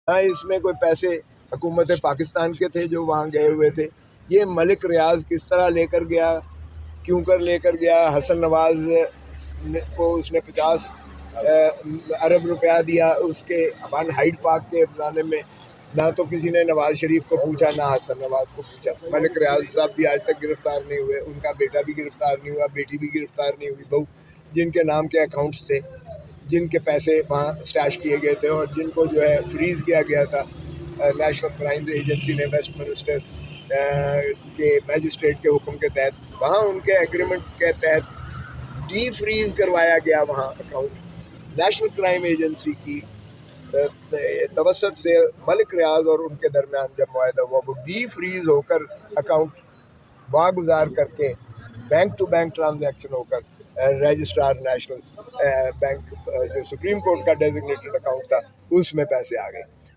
हाँ, इसमें कोई पैसे हुकूमत पाकिस्तान के थे जो वहाँ गए हुए थे। ये मलिक रियाज किस तरह लेकर गया, क्यों कर लेकर गया, हसन नवाज को उसने 50 अरब रुपया दिया उसके वन हाइड पार्क के अफसाने में। ना तो किसी ने नवाज शरीफ को पूछा, ना हसन नवाज को पूछा। मलिक रियाज साहब भी आज तक गिरफ्तार नहीं हुए, उनका बेटा भी गिरफ्तार नहीं हुआ, बेटी भी गिरफ्तार नहीं हुई। बहू जिनके नाम के अकाउंट्स थे, जिनके पैसे वहाँ स्टैश किए गए थे और जिनको जो है फ्रीज़ किया गया था नेशनल क्राइम एजेंसी ने वेस्टमिनिस्टर के मैजिस्ट्रेट के हुक्म के तहत, वहाँ उनके एग्रीमेंट के तहत डी फ्रीज करवाया गया वहाँ अकाउंट। नेशनल क्राइम एजेंसी की तवसत से मलिक रियाज और उनके दरमियान जब मुआहदा हुआ, वो डी फ्रीज होकर अकाउंट वागुजार करके बैंक टू बैंक ट्रांजैक्शन होकर रजिस्ट्रार नेशनल बैंक जो सुप्रीम कोर्ट का डेजिग्नेटेड अकाउंट था उसमें पैसे आ गए।